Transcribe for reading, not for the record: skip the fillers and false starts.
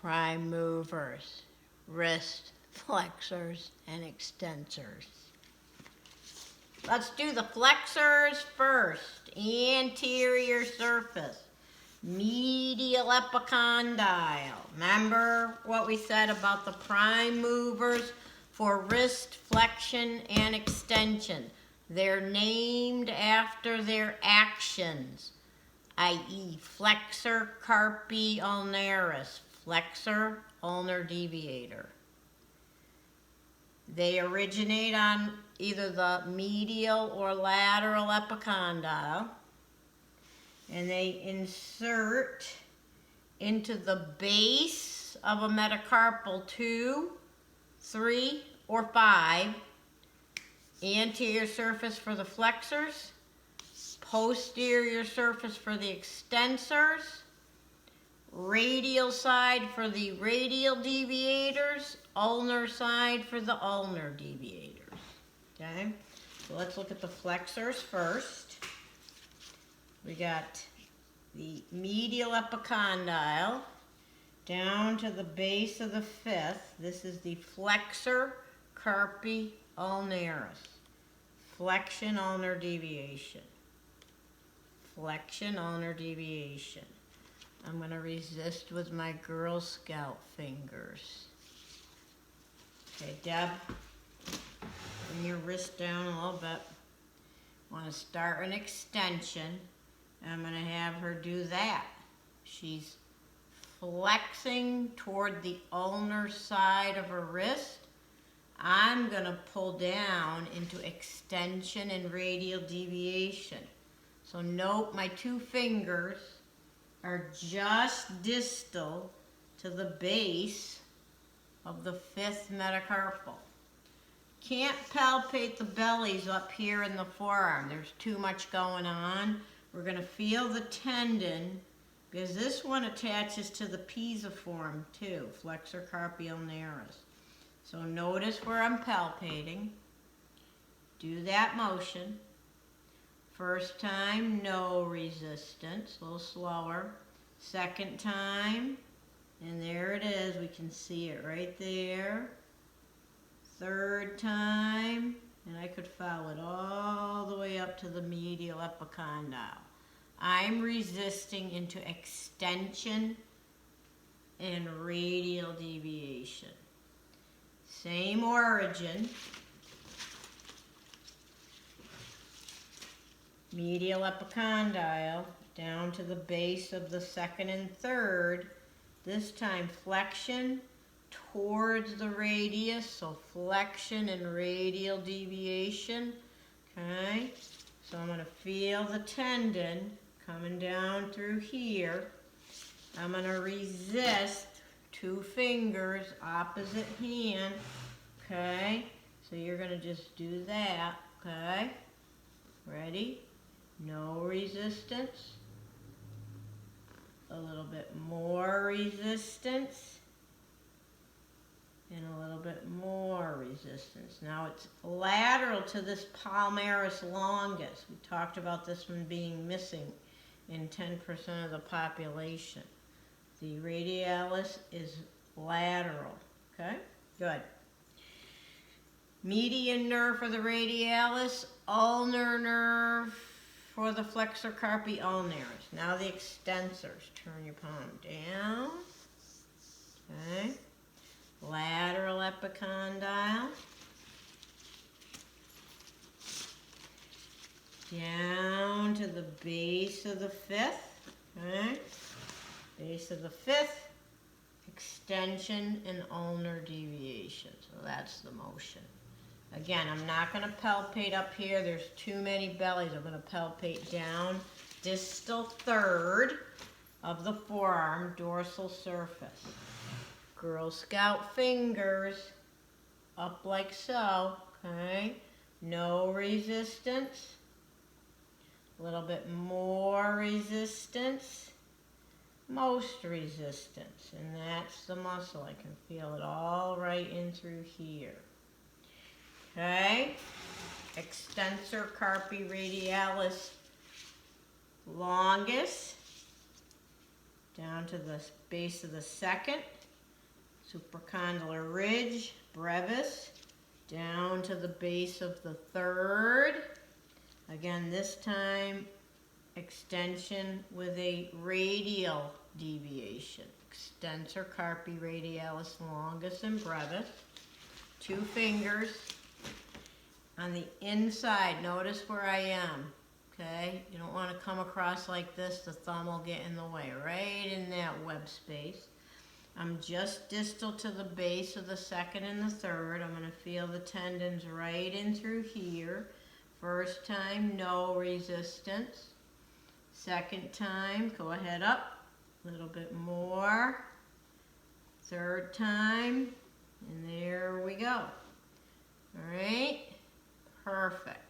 prime movers, wrist flexors, and extensors. Let's do the flexors first. Anterior surface, medial epicondyle. Remember what we said about the prime movers for wrist flexion and extension. They're named after their actions, i.e. flexor carpi ulnaris, flexor ulnar deviator. They originate on either the medial or lateral epicondyle, and they insert into the base of a metacarpal 2, 3, or 5, anterior surface for the flexors, posterior surface for the extensors, radial side for the radial deviators, ulnar side for the ulnar deviators. Okay, so let's look at the flexors first. We got the medial epicondyle down to the base of the fifth. This is the flexor carpi ulnaris. Flexion ulnar deviation. Flexion ulnar deviation. I'm going to resist with my Girl Scout fingers. Okay, Deb, bring your wrist down a little bit. I want to start an extension. I'm going to have her do that. She's flexing toward the ulnar side of her wrist. I'm going to pull down into extension and radial deviation. So note my two fingers are just distal to the base of the fifth metacarpal. Can't palpate the bellies up here in the forearm. There's too much going on. We're going to feel the tendon because this one attaches to the pisiform too, flexor carpi ulnaris. So notice where I'm palpating. Do that motion. First time, no resistance, a little slower. Second time, and there it is, we can see it right there. Third time, and I could follow it all the way up to the medial epicondyle. I'm resisting into extension and radial deviation. Same origin. Medial epicondyle down to the base of the second and third. This time flexion towards the radius, so flexion and radial deviation. Okay, so I'm going to feel the tendon coming down through here. I'm going to resist, two fingers, opposite hand. Okay, so you're going to just do that. Okay, ready? No resistance. A little bit more resistance. And a little bit more resistance. Now it's lateral to this palmaris longus. We talked about this one being missing in 10% of the population. The radialis is lateral. Okay, good. Median nerve for the radialis, ulnar nerve for the flexor carpi ulnaris. Now the extensors. Turn your palm down. Okay. Lateral epicondyle. Down to the base of the fifth. Okay. Base of the fifth. Extension and ulnar deviation. So that's the motion. Again, I'm not going to palpate up here. There's too many bellies. I'm going to palpate down distal third of the forearm, dorsal surface. Girl Scout fingers up like so. Okay. No resistance. A little bit more resistance. Most resistance. And that's the muscle. I can feel it all right in through here. Okay, extensor carpi radialis longus, down to the base of the second, supracondylar ridge, brevis, down to the base of the third. Again, this time extension with a radial deviation. Extensor carpi radialis longus and brevis. 2 fingers on the inside. Notice where I am. Okay, you don't want to come across like this, the thumb will get in the way, right in that web space. I'm just distal to the base of the second and the third. I'm going to feel the tendons right in through here. First time, no resistance. Second time, go ahead up, a little bit more. Third time, and there we go. All right, perfect.